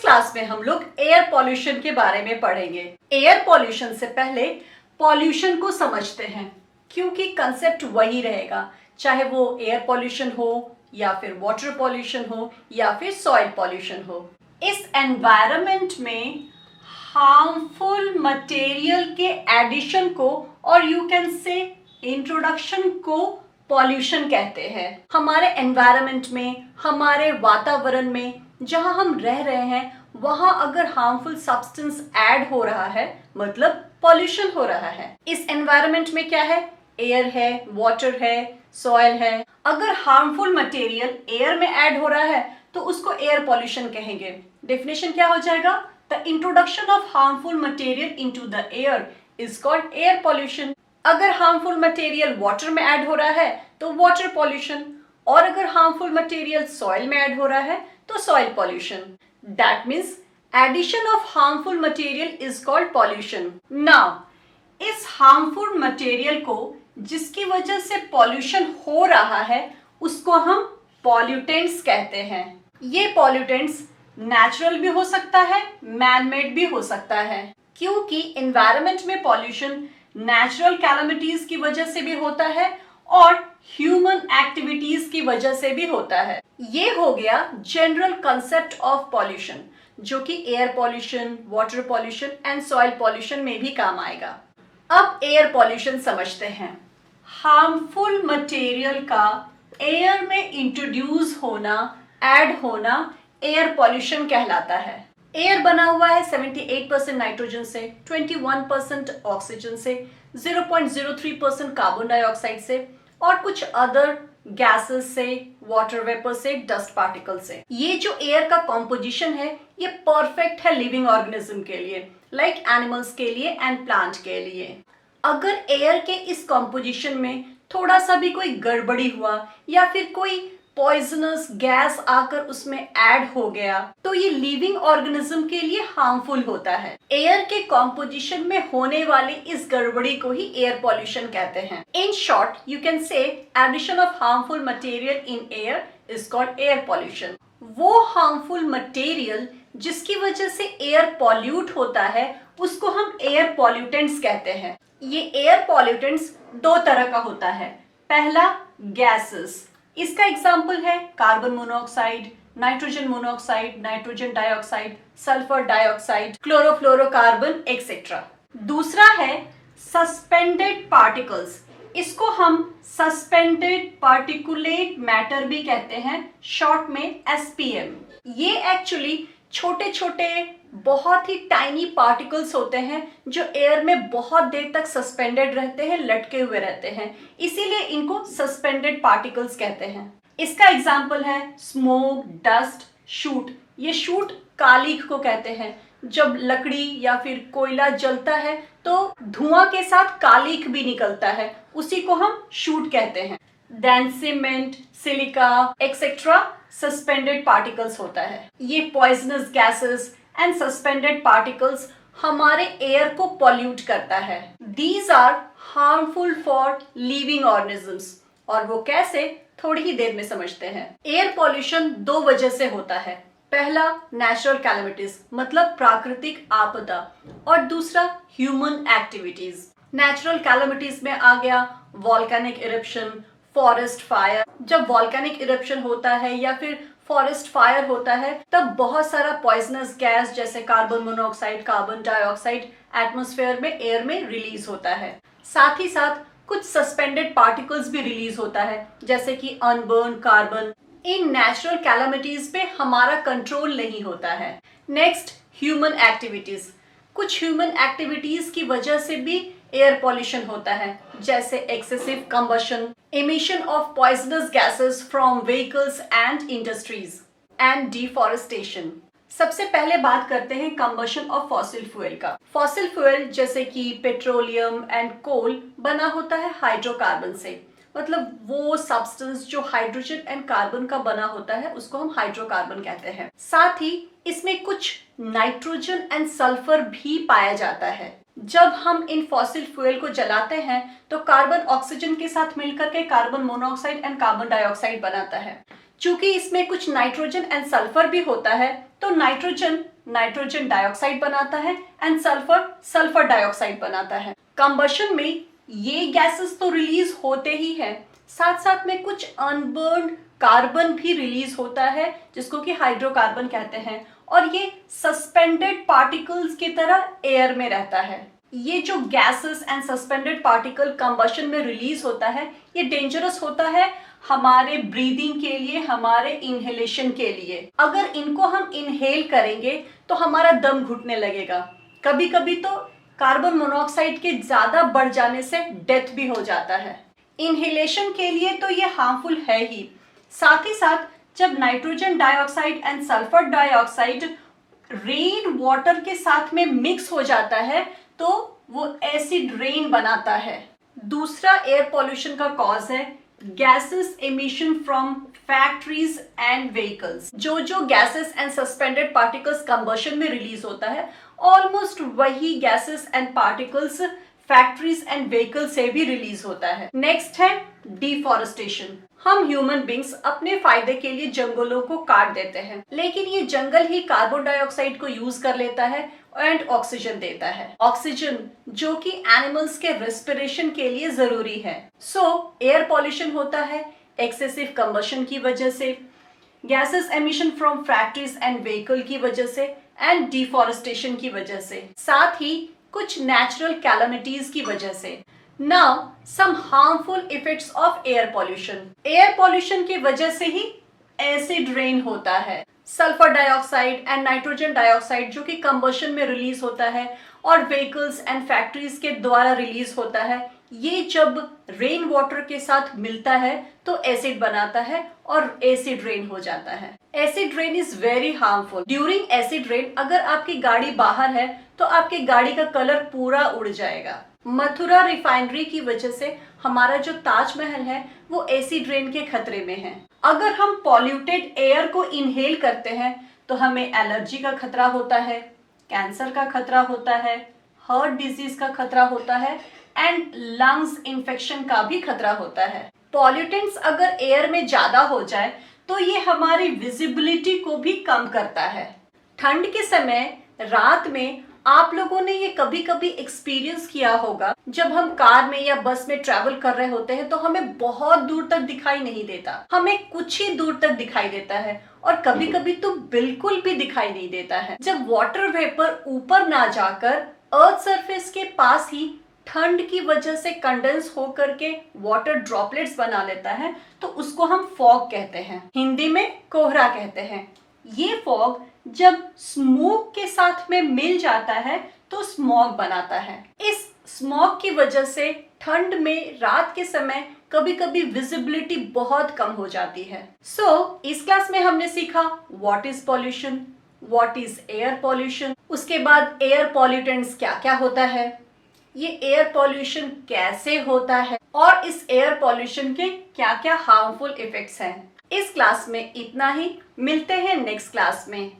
Class में हम लोग एयर पॉल्यूशन के बारे में पढ़ेंगे। एयर पॉल्यूशन से पहले पॉल्यूशन को समझते हैं, क्योंकि कंसेप्ट वही रहेगा, चाहे वो एयर पॉल्यूशन हो या फिर वाटर पॉल्यूशन हो या फिर सॉइल पॉल्यूशन हो। इस एनवायरनमेंट में हार्मफुल मटेरियल के एडिशन को और यू कैन से इंट्रोडक्शन को पॉल्यूशन कहते हैं। हमारे एनवायरनमेंट में, हमारे वातावरण में जहां हम रह रहे हैं, वहां अगर हार्मफुल सब्सटेंस ऐड हो रहा है मतलब पॉल्यूशन हो रहा है। इस एनवायरनमेंट में क्या है? एयर है, वाटर है, सॉइल है। अगर हार्मफुल मटेरियल एयर में ऐड हो रहा है तो उसको एयर पॉल्यूशन कहेंगे। डेफिनेशन क्या हो जाएगा? The introduction of harmful material into the air is called air pollution. अगर हार्मफुल मटेरियल वाटर में ऐड हो रहा है तो वाटर पॉल्यूशन, और अगर हार्मफुल मटेरियल सॉइल में ऐड हो रहा है तो soil pollution. That means addition of harmful material is called pollution. Now इस हार्मफुल मटेरियल को जिसकी वजह से पॉल्यूशन हो रहा है उसको हम पॉल्यूटेंट्स कहते हैं। ये पॉल्यूटेंट्स नेचुरल भी हो सकता है, मैन मेड भी हो सकता है, क्योंकि एनवायरनमेंट में पॉल्यूशन नेचुरल कैलामिटीज की वजह से भी होता है और ह्यूमन एक्टिविटीज की वजह से भी होता है। ये हो गया जनरल कंसेप्ट ऑफ पॉल्यूशन, जो कि air pollution, water pollution and soil pollution में भी काम आएगा। अब एयर पॉल्यूशन समझते हैं। हार्मफुल मटेरियल का एयर में इंट्रोड्यूस होना, ऐड होना एयर पॉल्यूशन कहलाता है। एयर बना हुआ है 78% नाइट्रोजन से, 21% ऑक्सीजन से, 0.03% कार्बन डाइऑक्साइड से और कुछ अदर गैसेस से, वाटर वेपर से, डस्ट पार्टिकल से। ये जो एयर का कॉम्पोजिशन है ये परफेक्ट है लिविंग ऑर्गेनिज्म के लिए, लाइक एनिमल्स के लिए एंड प्लांट के लिए। अगर एयर के इस कॉम्पोजिशन में थोड़ा सा भी कोई गड़बड़ी हुआ या फिर कोई पॉइजनस गैस आकर उसमें ऐड हो गया तो ये लिविंग ऑर्गेनिज्म के लिए हार्मफुल होता है। एयर के कॉम्पोजिशन में होने वाली इस गड़बड़ी को ही एयर पॉल्यूशन कहते हैं। In short you can say addition of harmful material in air is called air pollution. वो हार्मफुल मटेरियल जिसकी वजह से एयर पॉल्यूट होता है उसको हम एयर पॉल्यूटेंट्स कहते हैं। ये एयर पॉल्यूटेंट्स दो तरह का होता है। पहला गैसेस, इसका एग्जाम्पल है carbon monoxide, nitrogen monoxide, nitrogen dioxide, sulphur dioxide, chlorofluorocarbon etcetera. दूसरा है सस्पेंडेड पार्टिकल्स, इसको हम सस्पेंडेड पार्टिकुलेट मैटर भी कहते हैं, शॉर्ट में एसपीएम। ये एक्चुअली छोटे छोटे बहुत ही टाइनी पार्टिकल्स होते हैं जो एयर में बहुत देर तक सस्पेंडेड रहते हैं, लटके हुए रहते हैं, इसीलिए इनको सस्पेंडेड पार्टिकल्स कहते हैं। इसका एग्जाम्पल है स्मोक, डस्ट, शूट। ये शूट कालिख को कहते हैं। जब लकड़ी या फिर कोयला जलता है तो धुआं के साथ कालिख भी निकलता है, उसी को हम शूट कहते हैं। Then cement, silica etcetera suspended particles होता है। ये poisonous gases and suspended particles हमारे एयर को पॉल्यूट करता है। These are harmful for living organisms, और वो कैसे थोड़ी ही देर में समझते हैं। एयर पॉल्यूशन दो वजह से होता है। पहला नेचुरल कैलामिटीज मतलब प्राकृतिक आपदा, और दूसरा ह्यूमन एक्टिविटीज। नेचुरल कैलामिटीज में आ गया वॉल्केनिक इरप्शन, फॉरेस्ट फायर। जब वॉल्केनिक इरप्शन होता है या फिर फॉरेस्ट फायर होता है तब बहुत सारा पॉइजनस गैस जैसे carbon monoxide, carbon dioxide atmosphere में, एयर में रिलीज होता है। साथ ही साथ कुछ सस्पेंडेड पार्टिकल्स भी रिलीज होता है, जैसे कि unburn carbon. In natural calamities पे हमारा कंट्रोल नहीं होता है। Next, human activities. कुछ ह्यूमन एक्टिविटीज की वजह से भी एयर पॉल्यूशन होता है, जैसे excessive combustion, emission of poisonous gases from vehicles and industries and deforestation। सबसे पहले बात करते हैं कंबशन ऑफ फॉसिल फ्यूल का। फॉसिल फ्यूल जैसे कि पेट्रोलियम एंड कोल बना होता है हाइड्रोकार्बन से, मतलब वो सब्सटेंस जो हाइड्रोजन एंड कार्बन का बना होता है उसको हम हाइड्रोकार्बन कहते हैं। साथ ही इसमें कुछ नाइट्रोजन एंड सल्फर भी पाया जाता है। जब हम इन फॉसिल फ्यूल को जलाते हैं तो कार्बन ऑक्सीजन के साथ मिलकर के carbon monoxide and carbon dioxide बनाता है। चूंकि इसमें कुछ नाइट्रोजन एंड सल्फर भी होता है तो नाइट्रोजन नाइट्रोजन डाइऑक्साइड बनाता है एंड सल्फर सल्फर डाइऑक्साइड बनाता है। कंबशन में ये गैसेस तो रिलीज होते ही हैं, साथ साथ में कुछ अनबर्न्ड कार्बन भी रिलीज होता है जिसको कि हाइड्रोकार्बन कहते हैं, और ये सस्पेंडेड पार्टिकल्स की तरह एयर में रहता है। ये जो gases and suspended particle combustion में रिलीज होता है, ये डेंजरस होता है हमारे ब्रीदिंग के लिए, हमारे इनहेलेशन के लिए। अगर इनको हम इनहेल करेंगे तो हमारा दम घुटने लगेगा, कभी कभी तो कार्बन मोनोऑक्साइड के ज्यादा बढ़ जाने से डेथ भी हो जाता है। इनहेलेशन के लिए तो ये हार्मफुल है ही, साथ ही साथ जब nitrogen dioxide and sulphur dioxide rain water के साथ में मिक्स हो जाता है तो वो एसिड रेन बनाता है। दूसरा एयर पॉल्यूशन का कॉज है gases emission from factories and vehicles. जो gases and suspended particles combustion में रिलीज होता है, ऑलमोस्ट वही gases and particles factories and vehicle से भी रिलीज होता है। नेक्स्ट है डिफॉरेस्टेशन। हम ह्यूमन बींग्स अपने फायदे के लिए जंगलों को काट देते हैं, लेकिन ये जंगल ही कार्बन डाइऑक्साइड को यूज कर लेता है एंड ऑक्सीजन देता है, ऑक्सीजन जो कि एनिमल्स के रेस्पिरेशन के लिए जरूरी है। सो एयर पॉल्यूशन होता है एक्सेसिव कंबशन की वजह से, gases emission from factories and vehicle की वजह से एंड डिफॉरेस्टेशन की वजह से, साथ ही कुछ नेचुरल कैलामिटीज की वजह से। Now, some harmful effects of air pollution. Air pollution की वजह से ही एसिड रेन होता है। Sulphur dioxide and nitrogen dioxide जो कि कंबशन में रिलीज होता है और व्हीकल्स एंड फैक्ट्रीज के द्वारा रिलीज होता है, ये जब रेन वाटर के साथ मिलता है तो एसिड बनाता है और एसिड रेन हो जाता है। Acid rain is very harmful. During acid rain अगर आपकी गाड़ी बाहर है तो आपकी गाड़ी का कलर पूरा उड़ जाएगा। मथुरा रिफाइनरी की वजह से हमारा जो ताजमहल है वो एसिड रेन के खतरे में है। अगर हम पॉल्यूटेड एयर को इनहेल करते हैं तो हमें एलर्जी का खतरा होता है, कैंसर का खतरा होता है, हार्ट डिजीज का खतरा होता है एंड लंग्स इन्फेक्शन का भी खतरा होता है। पॉल्यूटेंट्स अगर एयर में ज्यादा हो जाए तो ये हमारी विजिबिलिटी को भी कम करता है। ठंड के समय रात में आप लोगों ने ये कभी कभी एक्सपीरियंस किया होगा, जब हम कार में या बस में ट्रैवल कर रहे होते हैं तो हमें बहुत दूर तक दिखाई नहीं देता, हमें कुछ ही दूर तक दिखाई देता है और कभी कभी तो बिल्कुल भी दिखाई नहीं देता है। जब वाटर वेपर ऊपर ना जाकर अर्थ सरफेस के पास ही ठंड की वजह से कंडेंस होकर के वाटर ड्रॉपलेट्स बना लेता है तो उसको हम फॉग कहते हैं, हिंदी में कोहरा कहते हैं। ये फॉग जब स्मोक के साथ में मिल जाता है तो स्मॉग बनाता है। इस स्मॉग की वजह से ठंड में रात के समय कभी कभी विजिबिलिटी बहुत कम हो जाती है। इस क्लास में हमने सीखा what is pollution, what is air pollution, उसके बाद एयर पॉल्यूटेंट्स क्या क्या होता है, ये एयर पॉल्यूशन कैसे होता है और इस एयर पॉल्यूशन के क्या क्या हार्मफुल इफेक्ट्स हैं। इस क्लास में इतना ही, मिलते हैं नेक्स्ट क्लास में।